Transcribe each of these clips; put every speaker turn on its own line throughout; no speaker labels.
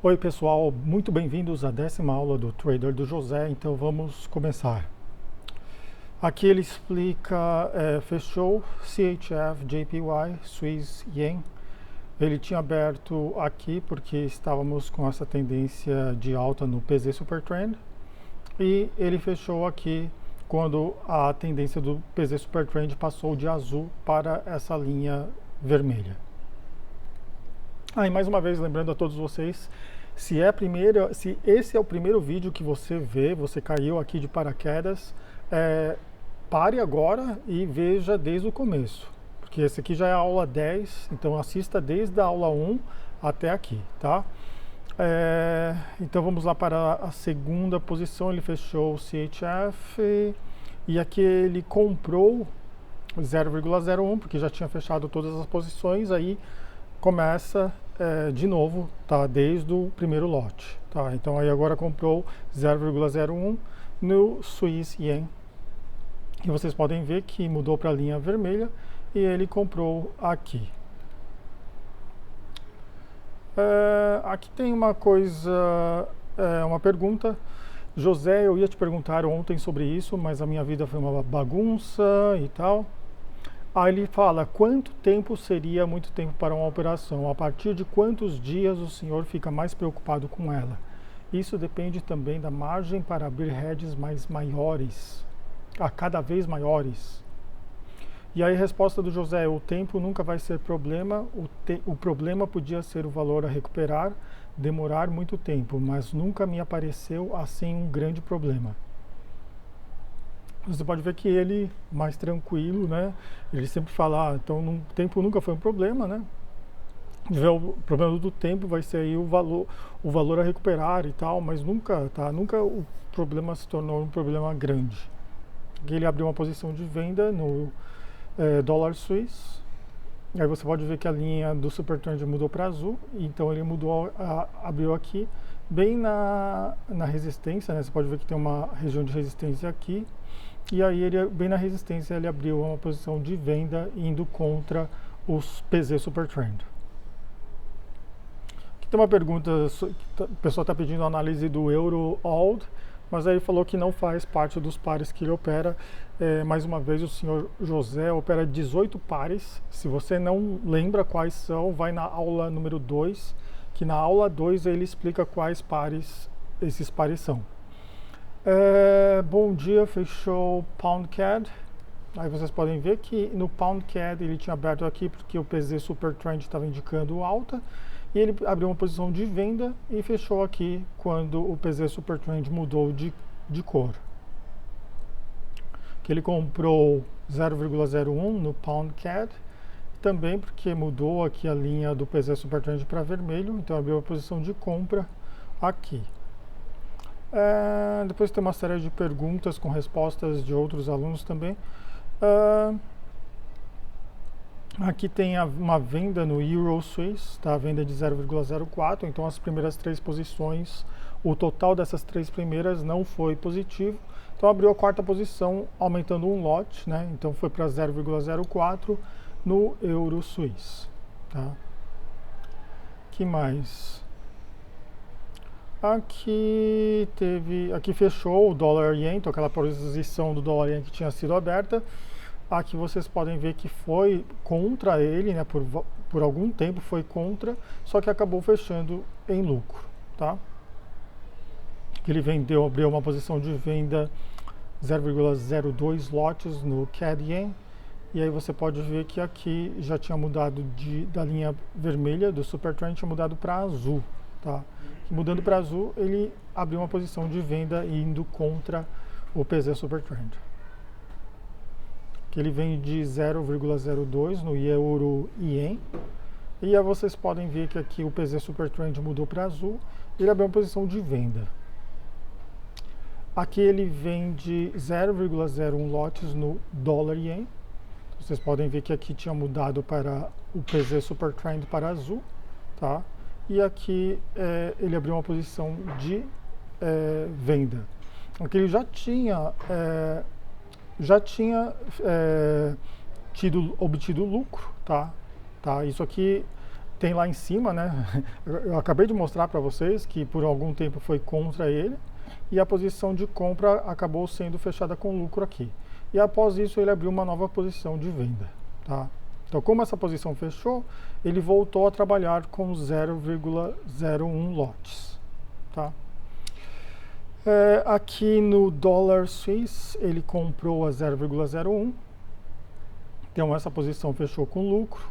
Oi pessoal, muito bem-vindos à 10ª aula do Trader do José, então vamos começar. Aqui ele explica, fechou CHF, JPY, Swiss Yen. Ele tinha aberto aqui porque estávamos com essa tendência de alta no PZ Supertrend e ele fechou aqui quando a tendência do PZ Supertrend passou de azul para essa linha vermelha. E mais uma vez, lembrando a todos vocês, se esse é o primeiro vídeo que você vê, você caiu aqui de paraquedas, pare agora e veja desde o começo, porque esse aqui já é a aula 10, então assista desde a aula 1 até aqui, tá? Então vamos lá para a segunda posição, ele fechou o CHF e aqui ele comprou 0,01, porque já tinha fechado todas as posições, aí começa de novo, tá? Desde o primeiro lote, tá? Então aí agora comprou 0,01 no Swiss Yen. E vocês podem ver que mudou para a linha vermelha e ele comprou aqui. Aqui tem uma coisa, uma pergunta. José, eu ia te perguntar ontem sobre isso, mas a minha vida foi uma bagunça e tal. Aí ele fala, quanto tempo seria muito tempo para uma operação? A partir de quantos dias o senhor fica mais preocupado com ela? Isso depende também da margem para abrir hedges mais maiores, cada vez maiores. E aí a resposta do José, o tempo nunca vai ser problema, o problema podia ser o valor a recuperar, demorar muito tempo, mas nunca me apareceu assim um grande problema. Você pode ver que ele, mais tranquilo, né? Ele sempre fala, então o tempo nunca foi um problema, né? O problema do tempo vai ser aí o valor a recuperar e tal, mas nunca, tá? Nunca o problema se tornou um problema grande. Aqui ele abriu uma posição de venda no dólar suíço. Aí você pode ver que a linha do Supertrend mudou para azul, então ele abriu aqui bem na resistência, né? Você pode ver que tem uma região de resistência aqui. E aí, bem na resistência, ele abriu uma posição de venda indo contra os PZ Supertrend. Aqui tem uma pergunta, o pessoal está pedindo análise do Euro Old, mas aí ele falou que não faz parte dos pares que ele opera. Mais uma vez, o senhor José opera 18 pares. Se você não lembra quais são, vai na aula número 2, que na aula 2 ele explica quais pares esses pares são. Bom dia, fechou Pound CAD. Aí vocês podem ver que no Pound CAD ele tinha aberto aqui porque o PZ Supertrend estava indicando alta e ele abriu uma posição de venda e fechou aqui quando o PZ Supertrend mudou de cor. Que ele comprou 0,01 no Pound CAD, também porque mudou aqui a linha do PZ Supertrend para vermelho, então abriu a posição de compra aqui. Depois tem uma série de perguntas com respostas de outros alunos também. Aqui tem uma venda no Euro Swiss, tá? A venda de 0,04, então as primeiras 3 posições, o total dessas 3 primeiras não foi positivo, então abriu a 4ª posição aumentando um lote, né? Então foi para 0,04 no Euro Swiss, tá? Que mais? Aqui fechou o dólar yen, então aquela posição do dólar yen que tinha sido aberta. Aqui vocês podem ver que foi contra ele, né? Por algum tempo foi contra, só que acabou fechando em lucro, tá? Ele abriu uma posição de venda 0,02 lotes no CAD yen. E aí você pode ver que aqui já tinha mudado da linha vermelha do Supertrend, tinha mudado para azul, tá? Mudando para azul, ele abriu uma posição de venda indo contra o PZ Supertrend. Que ele vem de 0,02 no Euro Yen. E aí vocês podem ver que aqui o PZ Supertrend mudou para azul, ele abriu uma posição de venda. Aqui ele vem de 0,01 lotes no dólar yen. Vocês podem ver que aqui tinha mudado para o PZ Supertrend para azul, tá? E aqui ele abriu uma posição de venda. Aqui ele já tinha obtido lucro, tá? Isso aqui tem lá em cima, né? Eu acabei de mostrar para vocês que por algum tempo foi contra ele e a posição de compra acabou sendo fechada com lucro aqui. E após isso ele abriu uma nova posição de venda, tá? Então, como essa posição fechou, ele voltou a trabalhar com 0,01 lotes, tá? Aqui no dólar suíço ele comprou a 0,01. Então essa posição fechou com lucro.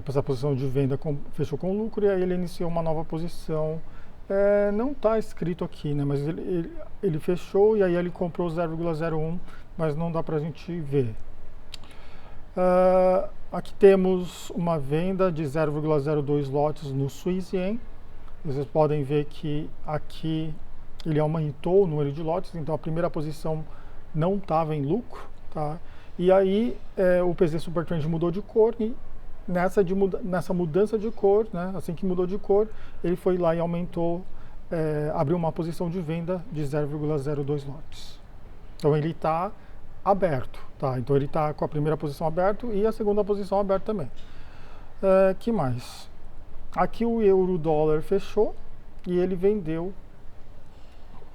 Essa posição de venda fechou com lucro e aí ele iniciou uma nova posição. Não está escrito aqui, né? Mas ele fechou e aí ele comprou 0,01, mas não dá para a gente ver. Aqui temos uma venda de 0,02 lotes no Swiss Yen. Vocês podem ver que aqui ele aumentou o número de lotes, então a primeira posição não estava em lucro, tá? E aí o PZ Supertrend mudou de cor e nessa mudança de cor, né, assim que mudou de cor, ele foi lá e aumentou, abriu uma posição de venda de 0,02 lotes. Então ele está aberto, tá? Então ele está com a primeira posição aberta e a segunda posição aberta também. Que mais? Aqui o euro dólar fechou e ele vendeu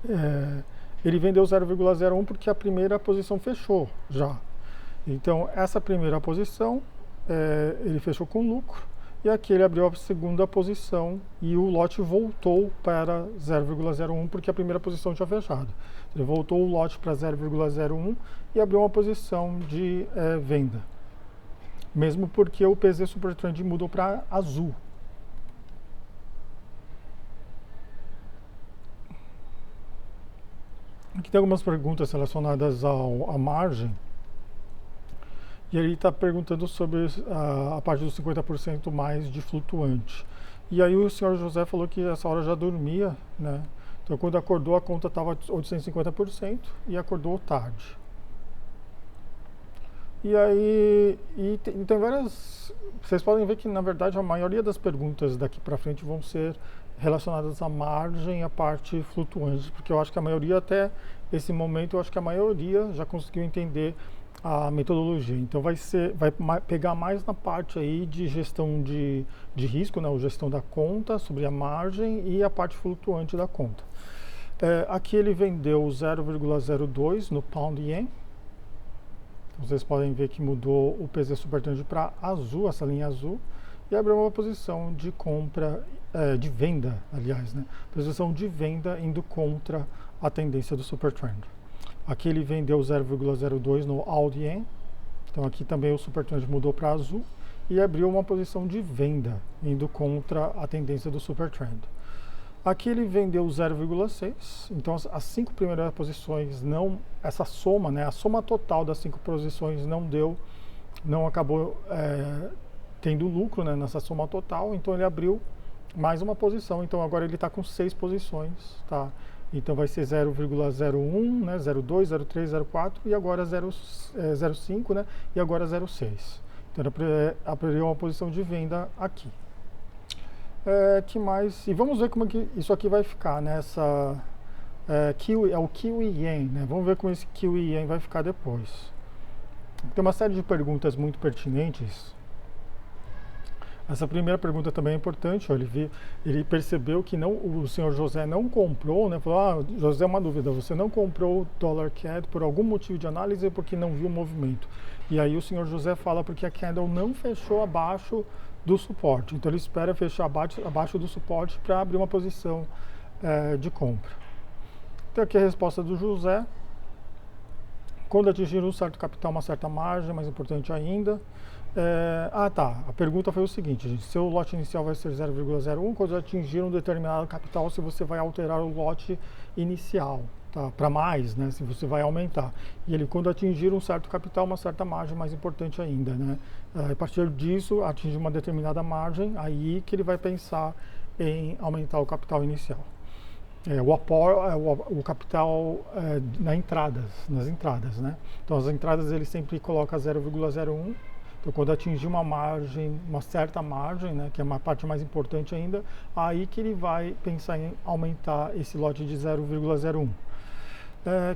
0,01 porque a primeira posição fechou já. Então essa primeira posição ele fechou com lucro e aqui ele abriu a segunda posição e o lote voltou para 0,01 porque a primeira posição tinha fechado. Ele voltou o lote para 0,01 e abriu uma posição de venda. Mesmo porque o PZ Supertrend mudou para azul. Aqui tem algumas perguntas relacionadas à margem. E ele está perguntando sobre a parte dos 50% mais de flutuante. E aí o senhor José falou que essa hora já dormia, né? Então quando acordou a conta estava 850% e acordou tarde. E aí tem várias... Vocês podem ver que na verdade a maioria das perguntas daqui para frente vão ser relacionadas à margem e à parte flutuante, porque eu acho que a maioria até esse momento, eu acho que a maioria já conseguiu entender a metodologia. Então vai pegar mais na parte aí de gestão de risco, né, ou gestão da conta, sobre a margem e a parte flutuante da conta. Aqui ele vendeu 0,02 no Pound Yen. Vocês podem ver que mudou o PZ Supertrend para azul, essa linha azul, e abriu uma posição de compra, de venda, aliás, né? Posição de venda indo contra a tendência do Supertrend. Aqui ele vendeu 0,02 no AUD Yen, então aqui também o Supertrend mudou para azul e abriu uma posição de venda indo contra a tendência do Supertrend. Aqui ele vendeu 0,6, então as 5 primeiras posições não, essa soma, né, a soma total das 5 posições não acabou tendo lucro, né, nessa soma total, então ele abriu mais uma posição, então agora ele está com 6 posições, tá? Então vai ser 0,01, né, 0,2, 0,3, 0,4 e agora 0,5, né, e agora 0,6. Então ele abriu uma posição de venda aqui. Que mais? E vamos ver como é que isso aqui vai ficar, né? O Kiwi Yen, né? Vamos ver como esse Kiwi Yen vai ficar depois. Tem uma série de perguntas muito pertinentes. Essa primeira pergunta também é importante. Ó, ele percebeu que o senhor José não comprou, né? Falou, José, uma dúvida, você não comprou o Dollar CAD por algum motivo de análise ou porque não viu o movimento? E aí o senhor José fala porque a candle não fechou abaixo do suporte. Então ele espera fechar abaixo do suporte para abrir uma posição de compra. Então aqui a resposta do José. Quando atingir um certo capital, uma certa margem, mais importante ainda. A pergunta foi o seguinte, gente, seu lote inicial vai ser 0,01, quando atingir um determinado capital, se você vai alterar o lote inicial, tá? Para mais, né? Se você vai aumentar. E ele, quando atingir um certo capital, uma certa margem, mais importante ainda, né? A partir disso, atingir uma determinada margem, aí que ele vai pensar em aumentar o capital inicial. O capital nas entradas, né? Então as entradas ele sempre coloca 0,01. Então, quando atingir uma margem, uma certa margem, né, que é uma parte mais importante ainda, aí que ele vai pensar em aumentar esse lote de 0,01.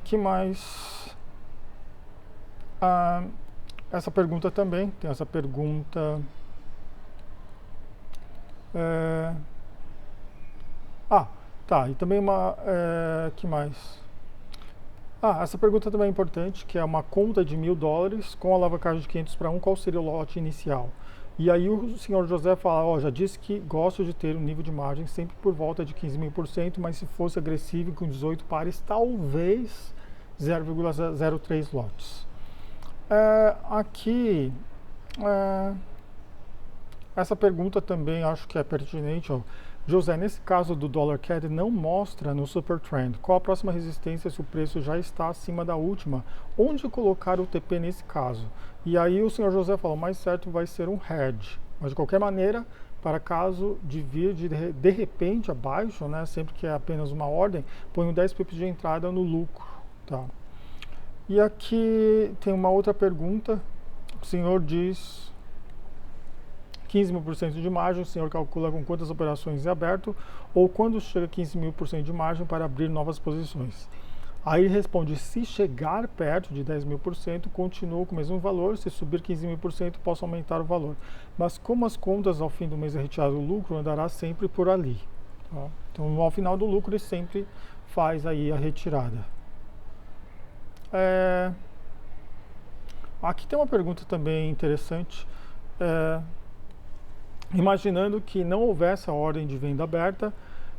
Que mais? Essa pergunta também, tem essa pergunta É, ah, tá. E também uma. Que mais? Ah, essa pergunta também é importante, que é uma conta de US$ 1.000 com alavancagem de 500 para 1, qual seria o lote inicial? E aí o senhor José fala, ó, já disse que gosto de ter um nível de margem sempre por volta de 15.000%, mas se fosse agressivo com 18 pares, talvez 0,03 lotes. Aqui, é, essa pergunta também acho que é pertinente, ó. José, nesse caso do Dollar CAD não mostra no Super Trend qual a próxima resistência se o preço já está acima da última. Onde colocar o TP nesse caso? E aí o senhor José falou, mais certo vai ser um hedge. Mas de qualquer maneira, para caso de vir de repente abaixo, né, sempre que é apenas uma ordem, ponho 10 pips de entrada no lucro. Tá? E aqui tem uma outra pergunta. O senhor diz 15.000% de margem, o senhor calcula com quantas operações em aberto ou quando chega a 15.000% de margem para abrir novas posições. Aí ele responde, se chegar perto de 10.000%, continuo com o mesmo valor, se subir 15.000%, posso aumentar o valor. Mas como as contas ao fim do mês é retirado o lucro, andará sempre por ali. Tá? Então, ao final do lucro, ele sempre faz aí a retirada. Aqui tem uma pergunta também interessante. Imaginando que não houvesse a ordem de venda aberta,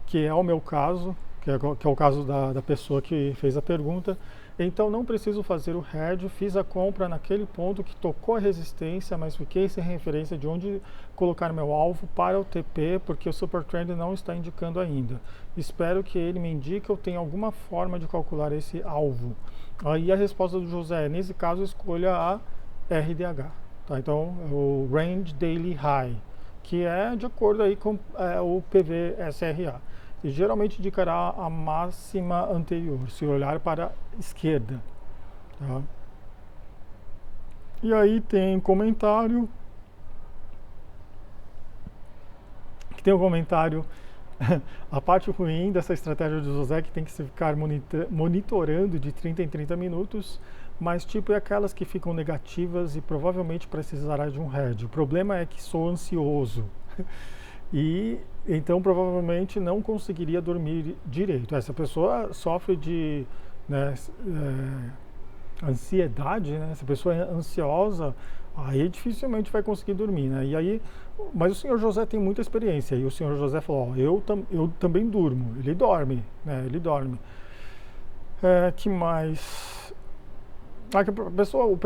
que é o meu caso, que é o caso da pessoa que fez a pergunta, então não preciso fazer o hedge, fiz a compra naquele ponto que tocou a resistência, mas fiquei sem referência de onde colocar meu alvo para o TP, porque o Super Trend não está indicando ainda. Espero que ele me indique ou tenha alguma forma de calcular esse alvo. Aí a resposta do José é, nesse caso, escolha a RDH. Tá? Então, o Range Daily High, que é de acordo aí com o PV-SRA. E geralmente indicará a máxima anterior, se olhar para a esquerda. Tá? E aí tem comentário. Que tem um comentário. A parte ruim dessa estratégia do José é que tem que se ficar monitorando de 30 em 30 minutos, mas tipo é aquelas que ficam negativas e provavelmente precisará de um hedge. O problema é que sou ansioso e então provavelmente não conseguiria dormir direito. Essa pessoa sofre de, né, ansiedade, né? Essa pessoa é ansiosa, aí dificilmente vai conseguir dormir, né? E aí, mas o senhor José tem muita experiência e o senhor José falou, ó, eu também durmo. Ele dorme, né? Ele dorme. Que mais? A pessoa, o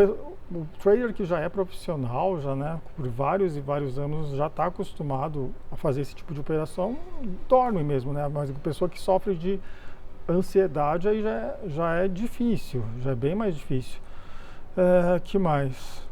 trader que já é profissional, já, né, por vários e vários anos, já está acostumado a fazer esse tipo de operação, dorme mesmo, né? Mas a pessoa que sofre de ansiedade aí já é difícil, já é bem mais difícil. Que mais?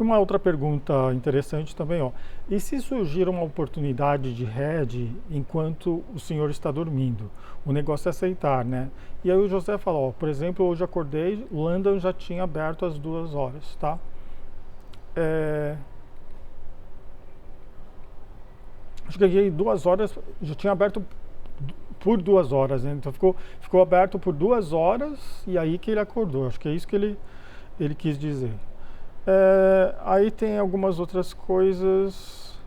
Uma outra pergunta interessante também, ó. E se surgir uma oportunidade de hedge enquanto o senhor está dormindo? O negócio é aceitar, né? E aí o José fala, ó, por exemplo, hoje acordei, London já tinha aberto às 2 horas, tá? Cheguei 2 horas, já tinha aberto por 2 horas, né? Então ficou aberto por 2 horas e aí que ele acordou. Acho que é isso que ele quis dizer. Aí tem algumas outras coisas.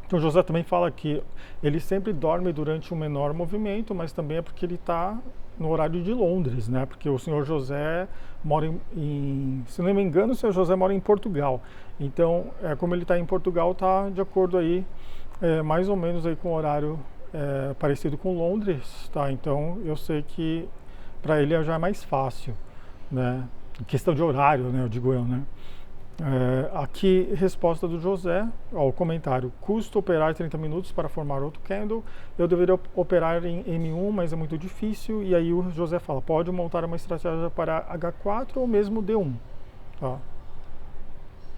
Então o José também fala que ele sempre dorme durante um menor movimento, mas também é porque ele está no horário de Londres, né? Porque o senhor José mora se não me engano, o senhor José mora em Portugal. Então, como ele está em Portugal, está de acordo aí, mais ou menos aí com o horário parecido com Londres, tá? Então eu sei que para ele já é mais fácil. Né? Questão de horário, né? Eu digo eu, né? Aqui, resposta do José, ó, o comentário, custa operar 30 minutos para formar outro candle, eu deveria operar em M1, mas é muito difícil, e aí o José fala, pode montar uma estratégia para H4 ou mesmo D1, tá?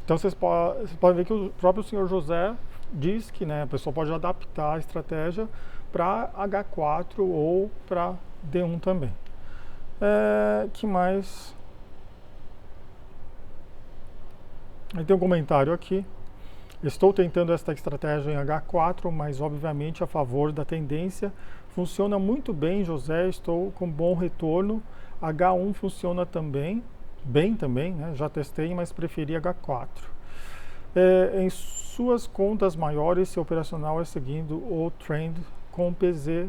Então vocês podem ver que o próprio senhor José diz que, né, a pessoa pode adaptar a estratégia para H4 ou para D1 também. Que mais? Aí tem um comentário aqui. Estou tentando esta estratégia em H4, mas obviamente a favor da tendência. Funciona muito bem, José. Estou com bom retorno. H1 funciona também. bem também, né? Já testei, mas preferi H4. Em suas contas maiores, seu operacional é seguindo o trend com PZ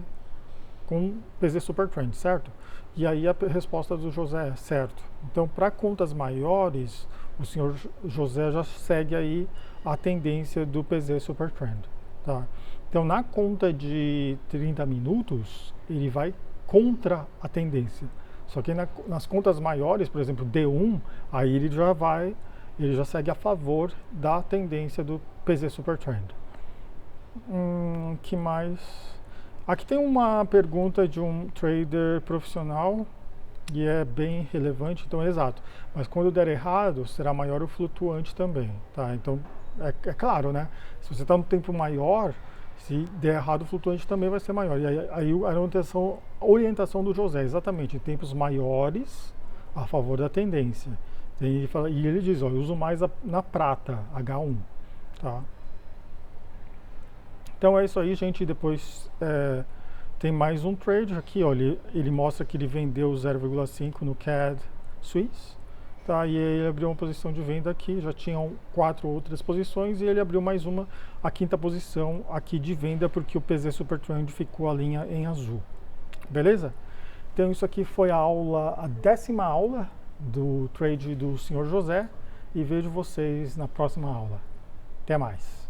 Supertrend, certo? E aí a resposta do José é certo. Então, para contas maiores, o senhor José já segue aí a tendência do PZ Supertrend, tá? Então, na conta de 30 minutos, ele vai contra a tendência. Só que nas contas maiores, por exemplo, D1, aí ele já segue a favor da tendência do PZ Supertrend. Que mais? Aqui tem uma pergunta de um trader profissional e é bem relevante, então é exato. Mas quando der errado, será maior o flutuante também, tá? Então, é claro, né? Se você está no tempo maior, se der errado, o flutuante também vai ser maior. E aí a orientação do José, exatamente, em tempos maiores, a favor da tendência. E ele diz, ó, eu uso mais na prata, H1, tá? Então é isso aí, gente. Depois tem mais um trade aqui, ó, ele mostra que ele vendeu 0,5 no CAD Swiss, tá? E ele abriu uma posição de venda aqui, já tinham 4 outras posições e ele abriu mais uma, a quinta posição aqui de venda, porque o PZ Supertrend ficou a linha em azul. Beleza? Então isso aqui foi a 10ª aula do trade do Sr. José e vejo vocês na próxima aula. Até mais!